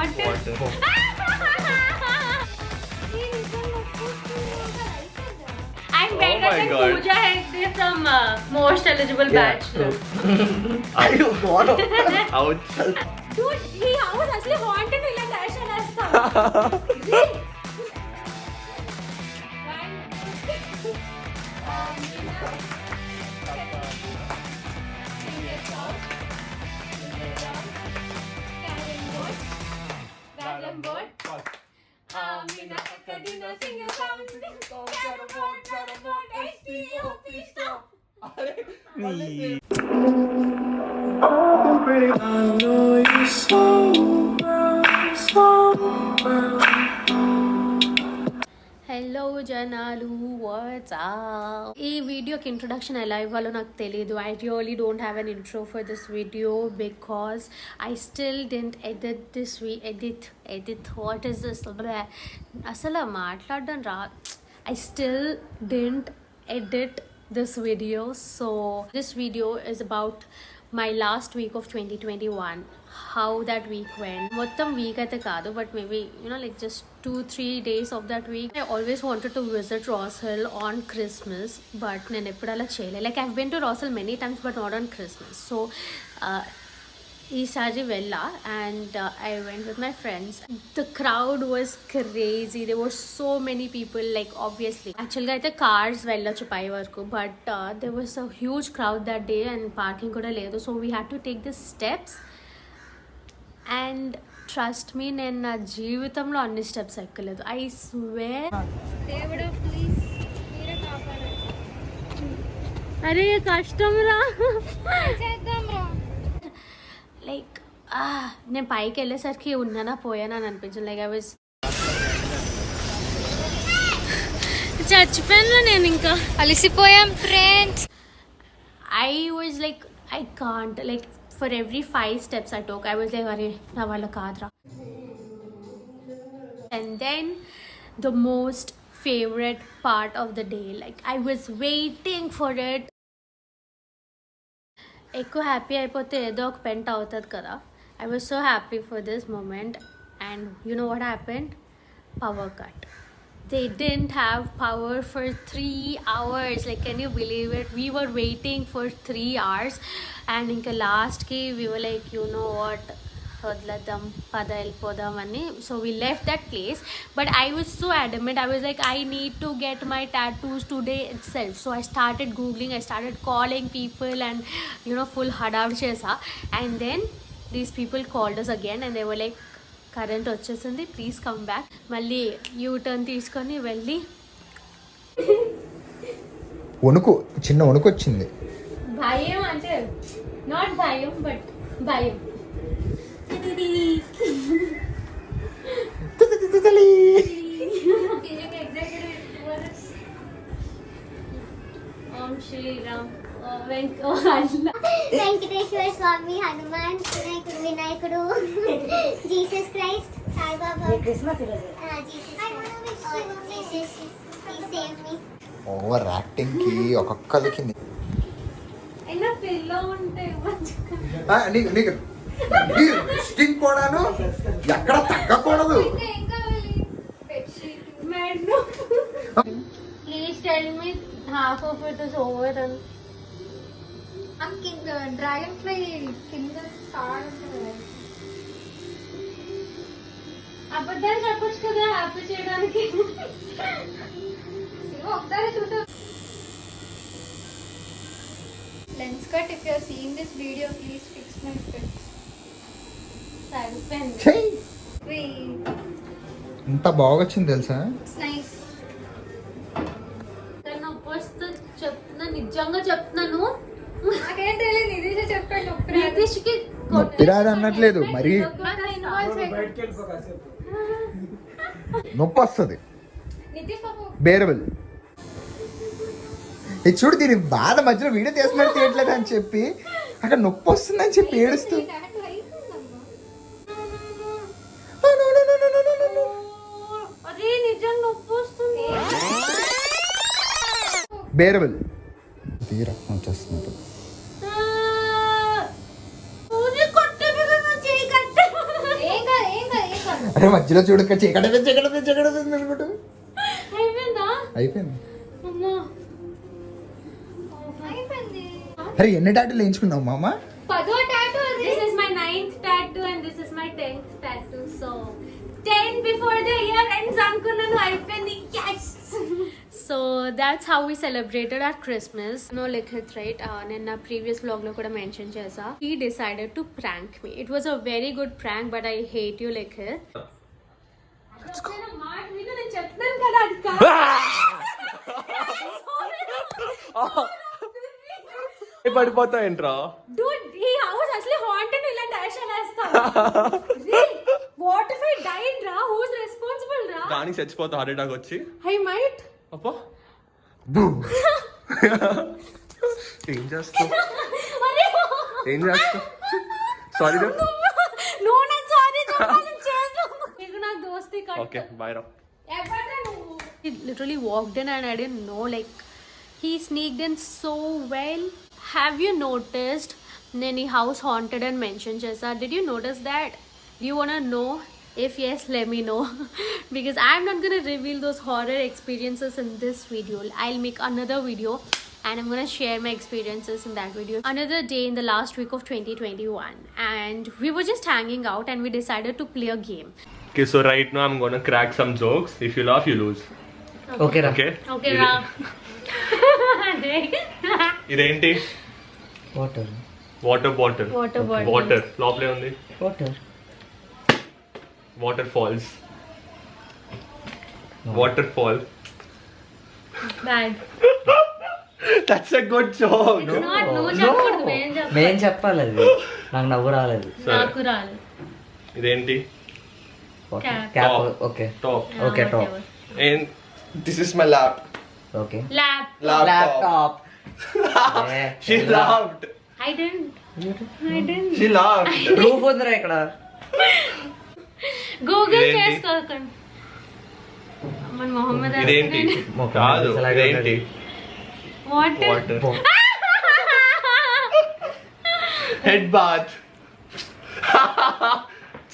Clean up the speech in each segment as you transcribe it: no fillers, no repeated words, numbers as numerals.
I'm better than Pooja Hegde from Most Eligible Bachelor. Ayo, God. Ouch. Dude, he was actually haunted in like Darshan Asta. Hello జనాలు what's up ఈ వీడియోకి introduction ఎలా ఇవ్వాలో నాకు తెలియదు. I really don't have an intro for this video because I still didn't edit what is this అసలు మాట్లాడడం రా. I still didn't edit this video. So this video is about my last week of 2021, how that week went. Mottam week aithe kaadu, but maybe like just 2-3 days of that week. I always wanted to visit Ross Hill on Christmas, but nenu eppudu ala cheyale. Like I've been to Ross Hill many times but not on Christmas. So ఈసారి వెళ్ళా and I went with my friends. The crowd was crazy. There were so many people. Like obviously actually అయితే cars వెళ్ళొచ్చు పై వరకు, but there was a huge crowd that day and parking కూడా లేదు. So we had to take the steps and trust me, నేను నా జీవితంలో అన్ని steps ఎక్కలేదు. I swear. దేవుడా ప్లీజ్ మీరే కాపాడండి. అరే కష్టం రా. చేద్దాం రా. లైక్ నేను పైకి వెళ్ళేసరికి ఉన్నానా పోయానా అని అనిపించింది. లైక్ ఐ వాజ్ చచ్చిపోయాను నేను, ఇంకా అలసిపోయాం friends. I was like I can't, like for every 5 steps I took I was like అరే నా వల్ల కాదురా. And then the most favorite part of the day, like I was waiting for it. ఎక్కువ happy అయిపోతే ఏదో ఒక పెంట్ అవుతుంది కదా. I was so happy for this moment and you know what happened? Power cut. They didn't have power for 3 hours. Like can you believe it? We were waiting for 3 hours and inka last ki we were like, you know what, వదిలేద్దాం పద వెళ్ళిపోదాం అని. So we left that place, but I was so adamant. I was like I need to get my tattoos today itself. So I started googling, I started calling people and full హడావ్ చేసా. And then these people called us again and they were like current వచ్చేసింది, please come back. మళ్ళీ U turn తీసుకొని వెళ్ళి వణుకు, చిన్న వణుకు వచ్చింది. భయం అంటే నాట్ భయం బట్ భయం. ఓం శ్రీరామ్ వెంకటేశ్వర స్వామి, హనుమాన్, వినాయకుడు, Jesus Christ, Saibaba. Over acting కి ఒక్కొక్కరికి పిల్లో ఉంటే నీకు స్టింగ్ కూడాను ఎక్కడ తగ్గకూడదు. Please tell me half of it is over. కింద డ్రాగన్ ఫ్లై కింద అబద్ధాలు చెప్పొచ్చు కదా హ్యాపీ చేయడానికి. ఒకసారి చూడు. Lens cut, if you are seeing this video, please fix my specs. ఇంత బాగా వచ్చింది తెలుసా? It's nice. చెప్తున్నా, నిజంగా చెప్తున్నాను. నాకేం తెలియదు, నితీష్ చెప్పాడు. నితీష్కి నొప్పి రాదు అనట్లేదు, మరి నొప్పి వస్తుంది, బేరబుల్. ఇది చూడు, దీని బాధ మధ్యలో వీడియో తీసినట్టు తీయట్లేదు అని చెప్పి అక్కడ నొప్పి వస్తుందని చెప్పి ఏడుస్తూ బేరబుల్ తీరా వచ్చేస్తుంది. అరే మధ్యలో చూడక చీకటి అనుకుంటూ అయిపోయిందా? అయిపోయింది. అమ్మా. అయిపోయింది. అరే ఎన్ని టాటూలు వేయించుకున్నావు మామ? 10వ tattoo అది. This is my 9th tattoo and this is my 10th tattoo. So 10 before the year ends అనుకున్నాను, అయిపోయింది. Yes. So that's how we celebrated our Christmas. No Likhit, right? నేను నా previous vlog లో కూడా మెన్షన్ చేసా. He decided to prank me. It was a very good prank, but I hate you, Likhit. నేను చెప్తాను కదా అది కాదు. పడిపోతాయంట్రా. Dude, ఈ house అసలే haunted, ఇలా dash అనేస్తా. What if I died, ra? Who's responsible, ra? దానికి చచ్చిపోతా హార్ట్ అటాక్ వచ్చి. I might. అప్పో ఏం చేస్తావు? Sorry No, not sorry. చెప్పాలి చేస్తాను. నీకు నాకు దోస్తి కట్టు. ఓకే బాయ్ రా. He literally walked in and I didn't know, like he sneaked in so well. Have you noticed Nani house haunted and mentioned Chesa? Did you notice that? Do you want to know? If yes, let me know. Because I'm not going to reveal those horror experiences in this video. I'll make another video and I'm going to share my experiences in that video. Another day in the last week of 2021 and we were just hanging out and we decided to play a game. Okay, so right now I'm gonna crack some jokes. If you laugh, you lose. Okay రా. Okay? Okay, Ra. ఇదేంటి? Water water bottle. Water bottle. Water లోపలే ఉంది. Water water falls. Water fall. Bad. That's a good joke. It's not. No, చెప్పకూడదు. నేను చెప్పాలి. నేను చెప్పాలి అది, నాకు నవ్వు రాలేదు. నాకు రాలేదు. ఇదేంటి? Cap. Cap. Top. Okay top. Okay, top. Whatever. And this is my lap. Okay. Lap. Laptop. She laughed. I didn't. She laughed. Proof ఉందిరా ఇక్కడ. Google ఇదేంటి? చేసుకోకండి. మన మొహమ్మద్ ఇదేంటి? కాదు. ఇదేంటి? వాటర్. వాటర్. Head bath.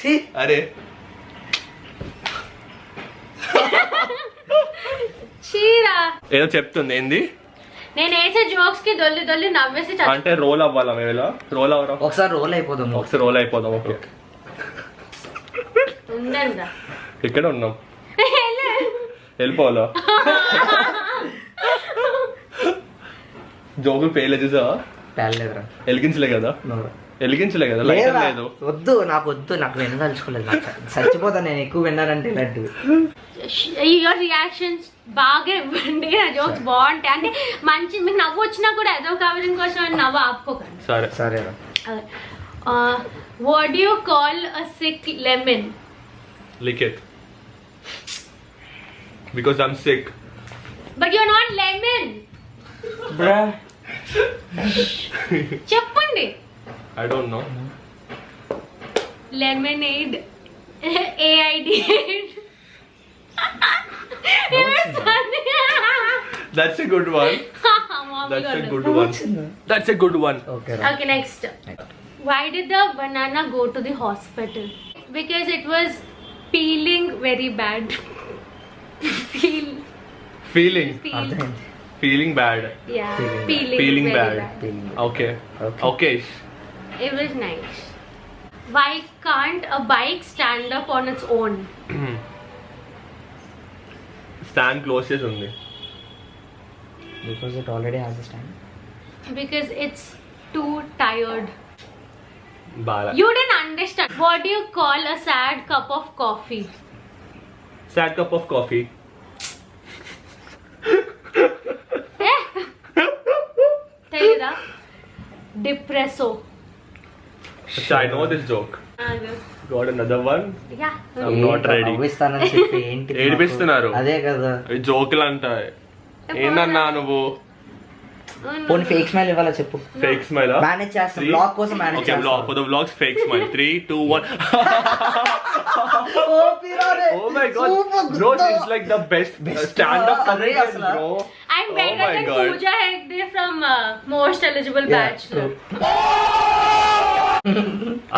ఛీ, అరే చీరా. ఏదో చెప్తుంది ఏంది? నేను వేసే జోక్స్ కి దొల్లి దొల్లి నవ్వేసి అంటే రోల్ అవ్వాలా మేము ఇలా? రోల్ అవ్వరా? ఒకసారి రోల్ అయిపోదాం. ఒకసారి రోల్ అయిపోదాం. ఓకే ఉండండి. ఇక్కడ ఉన్నాం. వెళ్ళిపోవాలా? జోకులు పేలే చూసా? పేలేదురా. వెలిగించలే కదా? వెలిగించలే కదా? లైట్ లేదు. వద్దు, నాకు వద్దు, నాకు వినదలుచుకోలేదు. నాకు చచ్చిపోతాను నేను ఎక్కువ విన్నానంటే ఇలాంటివి. యువర్ రియాక్షన్స్ బాగా ఇవ్వండి. నా జోక్స్ బాగుంటాయి. అంటే మంచి మీకు నవ్వు వచ్చినా కూడా ఏదో కవరింగ్ కోసం అని నవ్వు ఆపుకోకండి. సరే సరేరా. What do you call a sick lemon? lick it because I'm sick. But you're not lemon. బ్రా. చెప్పండి. I don't know. Lemonade. AID. That's a good one. That's a good one. That's a good one. Okay రా. Okay, next. Why did the banana go to the hospital? Because it was peeling very bad. Feeling అర్థమైంది. feeling bad. Yeah, Peeling peeling bad. very bad. Feeling. Okay. Okay. Okay. It was nice. Why can't a bike stand up on its own? Stand closes ఉంది. Because it already has a stand. Because it's too tired. Bala. You didn't understand. What do you call a sad cup of coffee? Sad cup of coffee. Tell Depresso. Achha, I know this joke. Got another one? Yeah. I'm not ready. నవ్విస్తానని చెప్పి ఏంటి నాకు? ఏడిపిస్తున్నారు. అదే కదా. అవి జోకులు అంటాయి. ఏందన్నా నువ్వు? పోనీ ఫేక్ స్మైల్ ఇవ్వాలా చెప్పు. Fake smile. మేనేజ్ చేస్తాం, బ్లాగ్ కోసం manage Okay, vlog. For the vlogs, fake smile. 3, 2, 1. Oh my god. Bro, this is like the best stand-up comedian, bro. I'm better my than God. Pooja Hegde from Most Eligible Bachelor.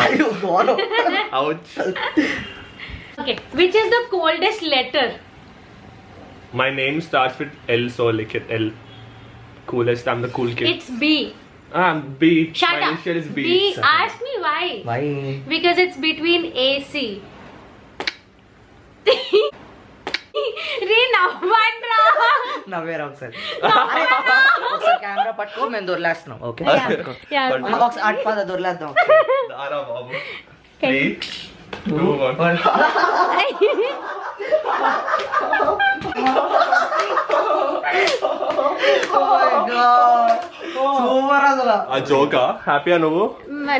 అయ్యో గోరం. Ouch. Okay, which is the coldest letter? My name starts with L, so like it L. Coolest. I'm the cool kid. It's B. I'm B. Shut My up. initial is B. B. Ask me why. Why? Because it's between AC. Re navandra. నవ్వేరా ఒకసారి ఒకసారి camera పట్టుకో మేము దొరలేస్తున్నాం okay Yeah. ఒకసారి అటు పద దొరలేద్దాం Dara Babu. 3, 2, 1. Super అసలు A joke, happy నువ్వు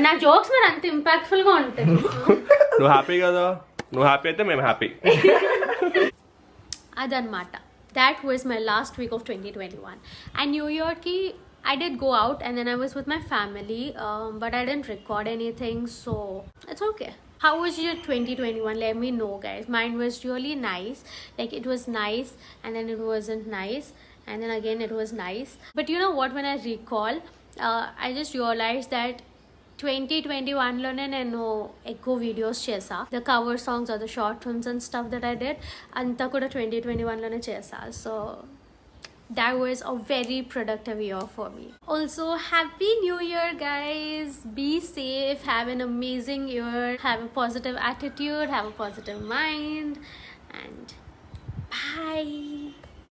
నా జోక్స్ మరి అంత ఇంపాక్ట్ఫుల్ గా ఉంటాయి. నువ్వు హ్యాపీ కదా నువ్వు హ్యాపీ అయితే మేము happy Adanmata. That was my last week of 2021. And New Year ki I did go out and then I was with my family, but I didn't record anything, so it's okay. How was your 2021? Let me know, guys. Mine was really nice. Like, it was nice and then it wasn't nice and then again it was nice. But you know what, when I recall, I just realized that 2021 లోనే నేను ఎక్కువ videos చేసా. The cover songs or the short films and stuff that I did అంతా కూడా 2021 లోనే చేసా. So that was a very productive year for me. Also, happy new year, guys. Be safe, have an amazing year, have a positive attitude, have a positive mind, and bye.